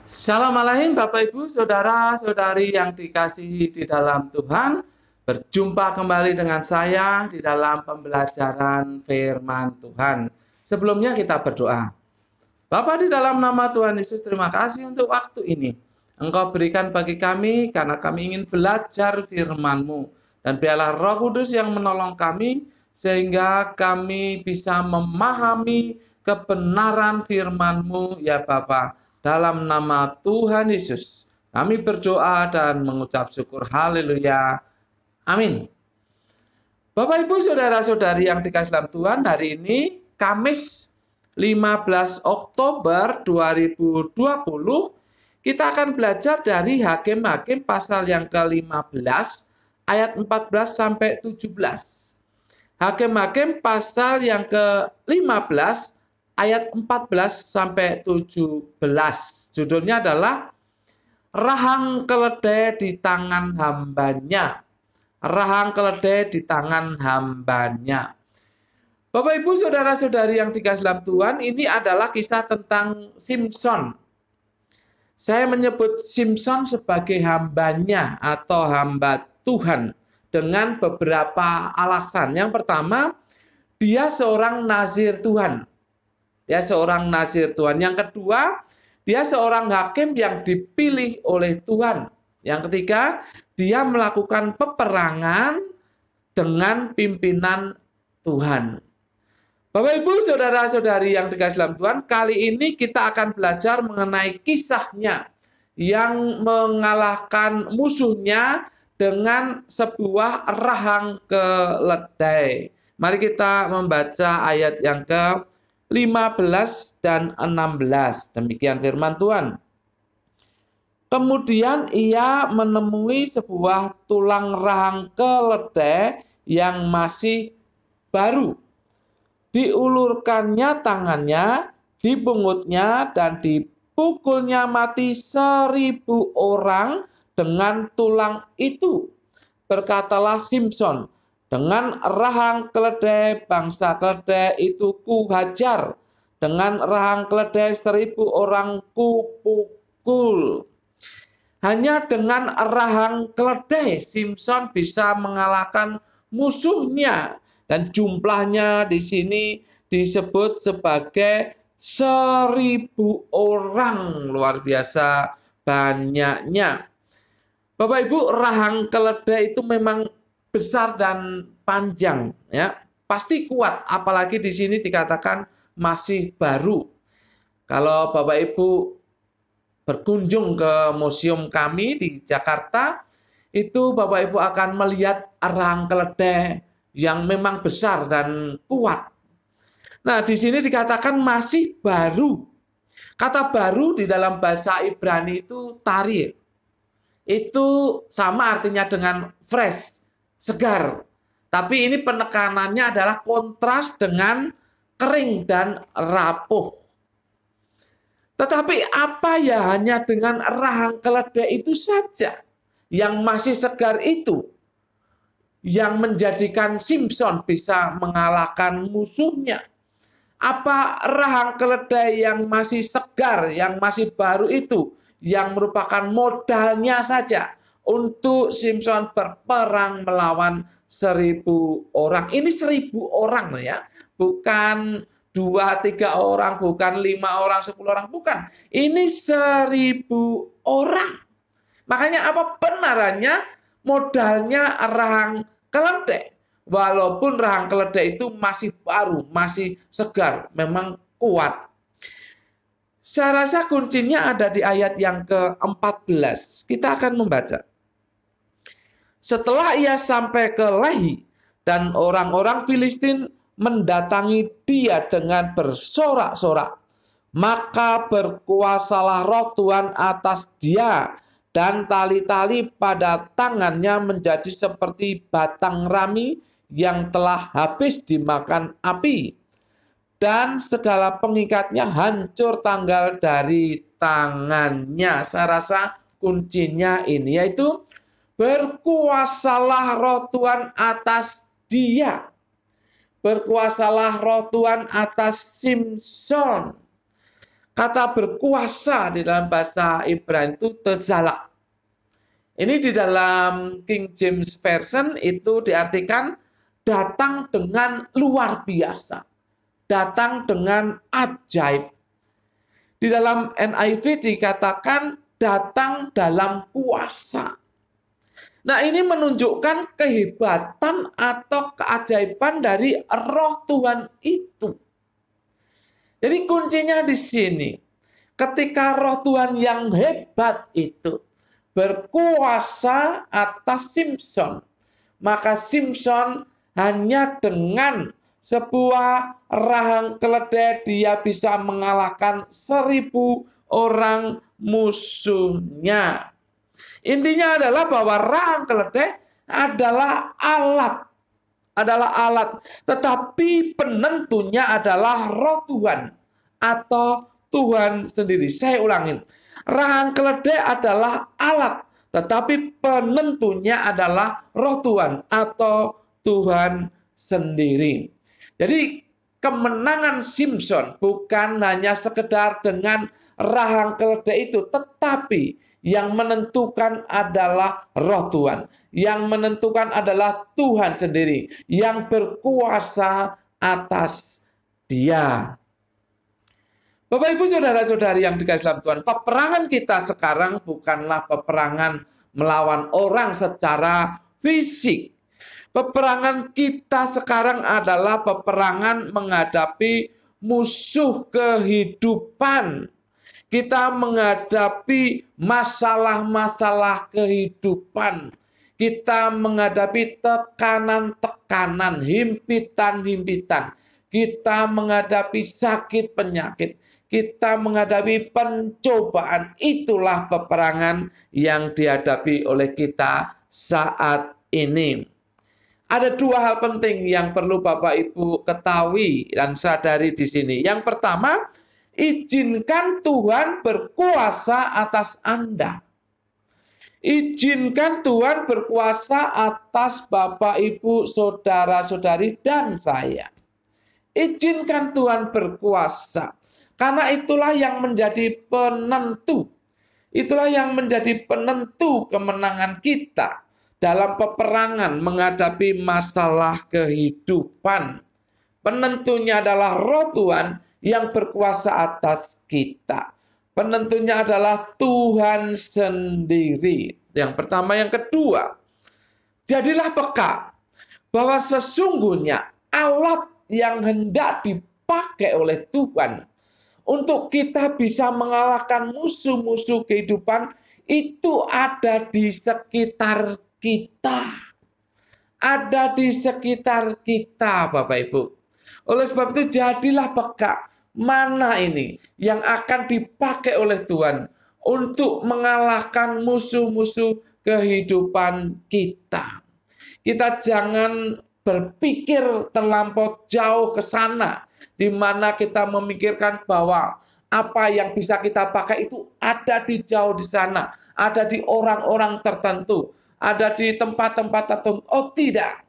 Shalom alaikum Bapak Ibu, Saudara-saudari yang dikasihi di dalam Tuhan. Berjumpa kembali dengan saya di dalam pembelajaran firman Tuhan. Sebelumnya kita berdoa. Bapa, di dalam nama Tuhan Yesus, terima kasih untuk waktu ini. Engkau berikan bagi kami karena kami ingin belajar firman-Mu. Dan biarlah Roh Kudus yang menolong kami sehingga kami bisa memahami kebenaran firman-Mu ya Bapa. Dalam nama Tuhan Yesus, kami berdoa dan mengucap syukur. Haleluya. Amin. Bapak, Ibu, Saudara-saudari yang dikasihi dalam Tuhan, hari ini Kamis 15 Oktober 2020, kita akan belajar dari Hakim-Hakim pasal yang ke-15, ayat 14 sampai 17. Hakim-Hakim pasal yang ke-15, ayat 14 sampai 17. Judulnya adalah Rahang Keledai di Tangan Hambanya. Rahang keledai di tangan hambanya. Bapak, Ibu, Saudara-saudari yang dikasihi dalam Tuhan, ini adalah kisah tentang Simson. Saya menyebut Simson sebagai hambanya atau hamba Tuhan dengan beberapa alasan. Yang pertama, dia seorang nazir Tuhan. Dia seorang nazir Tuhan. Yang kedua, dia seorang hakim yang dipilih oleh Tuhan. Yang ketiga, dia melakukan peperangan dengan pimpinan Tuhan. Bapak, Ibu, Saudara-saudari yang dikasihi dalam Tuhan, kali ini kita akan belajar mengenai kisahnya yang mengalahkan musuhnya dengan sebuah rahang keledai. Mari kita membaca ayat yang ke-15 dan 16. Demikian firman Tuhan. Kemudian ia menemui sebuah tulang rahang keledai yang masih baru. Diulurkannya tangannya, dibungutnya, dan dipukulnya mati 1.000 orang dengan tulang itu. Berkatalah Simson, dengan rahang keledai bangsa keledai itu kuhajar, dengan rahang keledai 1.000 orang kupukul. Hanya dengan rahang keledai Simson bisa mengalahkan musuhnya, dan jumlahnya di sini disebut sebagai 1.000 orang. Luar biasa banyaknya. Bapak, Ibu, rahang keledai itu memang besar dan panjang, ya. Pasti kuat, apalagi di sini dikatakan masih baru. Kalau Bapak Ibu berkunjung ke museum kami di Jakarta, itu Bapak Ibu akan melihat rahang keledai yang memang besar dan kuat. Nah, di sini dikatakan masih baru. Kata baru di dalam bahasa Ibrani itu tarir. Itu sama artinya dengan fresh, segar. Tapi ini penekanannya adalah kontras dengan kering dan rapuh. Tetapi apa ya hanya dengan rahang keledai itu saja yang masih segar itu yang menjadikan Simson bisa mengalahkan musuhnya? Apa rahang keledai yang masih segar, yang masih baru itu yang merupakan modalnya saja untuk Simson berperang melawan 1.000 orang? Ini 1.000 orang ya, bukan 2-3 orang, bukan 5 orang, 10 orang, bukan. Ini 1.000 orang. Makanya apa benarannya modalnya rahang keledai. Walaupun rahang keledai itu masih baru, masih segar, memang kuat. Saya rasa kuncinya ada di ayat yang ke-14. Kita akan membaca. Setelah ia sampai ke Lehi, dan orang-orang Filistin mendatangi dia dengan bersorak-sorak, maka berkuasalah roh Tuhan atas dia, dan tali-tali pada tangannya menjadi seperti batang rami yang telah habis dimakan api, dan segala pengikatnya hancur tanggal dari tangannya. Saya rasa kuncinya ini, yaitu berkuasalah roh Tuhan atas dia. Berkuasalah roh Tuhan atas Simson. Kata berkuasa di dalam bahasa Ibrani itu tezalak. Ini di dalam King James Version itu diartikan datang dengan luar biasa. Datang dengan ajaib. Di dalam NIV dikatakan datang dalam kuasa. Nah, ini menunjukkan kehebatan atau keajaiban dari Roh Tuhan itu. Jadi kuncinya di sini. Ketika Roh Tuhan yang hebat itu berkuasa atas Simson, maka Simson hanya dengan sebuah rahang keledai dia bisa mengalahkan 1.000 orang musuhnya. Intinya adalah bahwa rahang keledai adalah alat, tetapi penentunya adalah Roh Tuhan atau Tuhan sendiri. Saya ulangin. Rahang keledai adalah alat, tetapi penentunya adalah Roh Tuhan atau Tuhan sendiri. Jadi kemenangan Simson bukan hanya sekedar dengan rahang keledai itu, tetapi yang menentukan adalah Roh Tuhan. Yang menentukan adalah Tuhan sendiri yang berkuasa atas dia. Bapak, Ibu, Saudara-saudari yang dikasihi dalam Tuhan, peperangan kita sekarang bukanlah peperangan melawan orang secara fisik. Peperangan kita sekarang adalah peperangan menghadapi musuh kehidupan. Kita menghadapi masalah-masalah kehidupan. Kita menghadapi tekanan-tekanan, himpitan-himpitan. Kita menghadapi sakit penyakit. Kita menghadapi pencobaan. Itulah peperangan yang dihadapi oleh kita saat ini. Ada 2 hal penting yang perlu Bapak Ibu ketahui dan sadari di sini. Yang pertama, izinkan Tuhan berkuasa atas Anda. Izinkan Tuhan berkuasa atas Bapak, Ibu, saudara-saudari, dan saya. Izinkan Tuhan berkuasa. Karena itulah yang menjadi penentu. Itulah yang menjadi penentu kemenangan kita dalam peperangan menghadapi masalah kehidupan. Penentunya adalah Roh Tuhan yang berkuasa atas kita. Penentunya adalah Tuhan sendiri. Yang pertama. Yang kedua, jadilah peka bahwa sesungguhnya alat yang hendak dipakai oleh Tuhan untuk kita bisa mengalahkan musuh-musuh kehidupan itu ada di sekitar kita. Ada di sekitar kita, Bapak Ibu. Oleh sebab itu jadilah peka mana ini yang akan dipakai oleh Tuhan untuk mengalahkan musuh-musuh kehidupan kita. Kita jangan berpikir terlampau jauh ke sana, di mana kita memikirkan bahwa apa yang bisa kita pakai itu ada di jauh di sana, ada di orang-orang tertentu, ada di tempat-tempat tertentu. Oh tidak,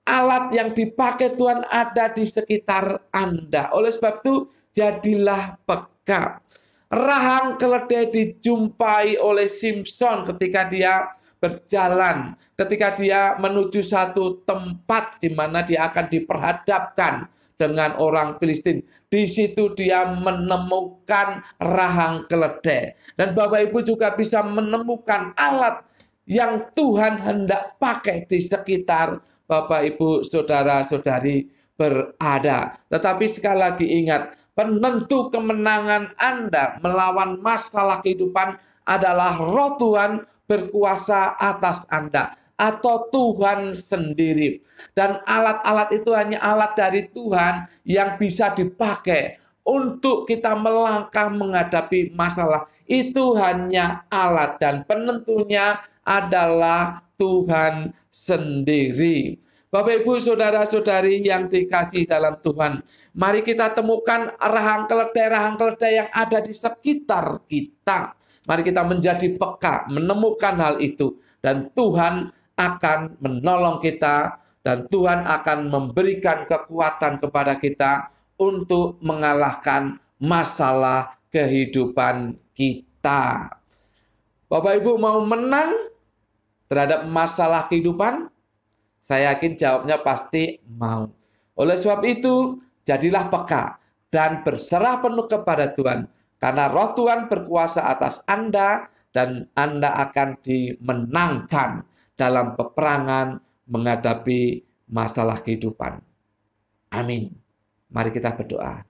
alat yang dipakai Tuhan ada di sekitar Anda. Oleh sebab itu, jadilah peka. Rahang keledai dijumpai oleh Simson ketika dia berjalan, ketika dia menuju satu tempat di mana dia akan diperhadapkan dengan orang Filistin. Di situ dia menemukan rahang keledai. Dan Bapak Ibu juga bisa menemukan alat yang Tuhan hendak pakai di sekitar Bapak Ibu saudara-saudari berada. Tetapi sekali lagi ingat, penentu kemenangan Anda melawan masalah kehidupan adalah Roh Tuhan berkuasa atas Anda atau Tuhan sendiri. Dan alat-alat itu hanya alat dari Tuhan yang bisa dipakai untuk kita melangkah menghadapi masalah. Itu hanya alat dan penentunya adalah Tuhan sendiri. Bapak, Ibu, saudara-saudari yang dikasihi dalam Tuhan, mari kita temukan rahang keledai yang ada di sekitar kita. Mari kita menjadi peka, menemukan hal itu. Dan Tuhan akan menolong kita, dan Tuhan akan memberikan kekuatan kepada kita untuk mengalahkan masalah kehidupan kita. Bapak Ibu mau menang terhadap masalah kehidupan? Saya yakin jawabnya pasti mau. Oleh sebab itu, jadilah peka dan berserah penuh kepada Tuhan. Karena roh Tuhan berkuasa atas Anda dan Anda akan dimenangkan dalam peperangan menghadapi masalah kehidupan. Amin. Mari kita berdoa.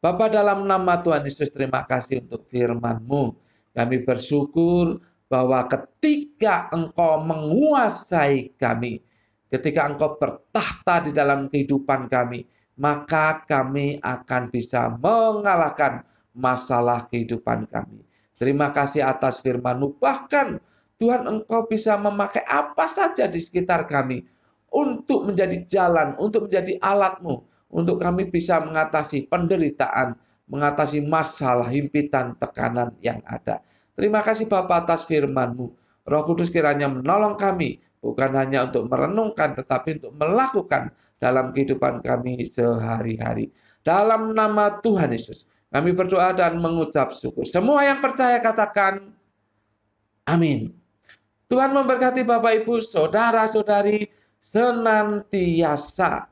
Bapa, dalam nama Tuhan Yesus, terima kasih untuk firman-Mu. Kami bersyukur bahwa ketika Engkau menguasai kami, ketika Engkau bertahta di dalam kehidupan kami, maka kami akan bisa mengalahkan masalah kehidupan kami. Terima kasih atas firman-Mu. Bahkan Tuhan, Engkau bisa memakai apa saja di sekitar kami untuk menjadi jalan, untuk menjadi alat-Mu, untuk kami bisa mengatasi penderitaan, mengatasi masalah, himpitan, tekanan yang ada. Terima kasih Bapa atas firman-Mu. Roh Kudus kiranya menolong kami, bukan hanya untuk merenungkan, tetapi untuk melakukan dalam kehidupan kami sehari-hari. Dalam nama Tuhan Yesus, kami berdoa dan mengucap syukur. Semua yang percaya katakan, amin. Tuhan memberkati Bapak Ibu, saudara-saudari, senantiasa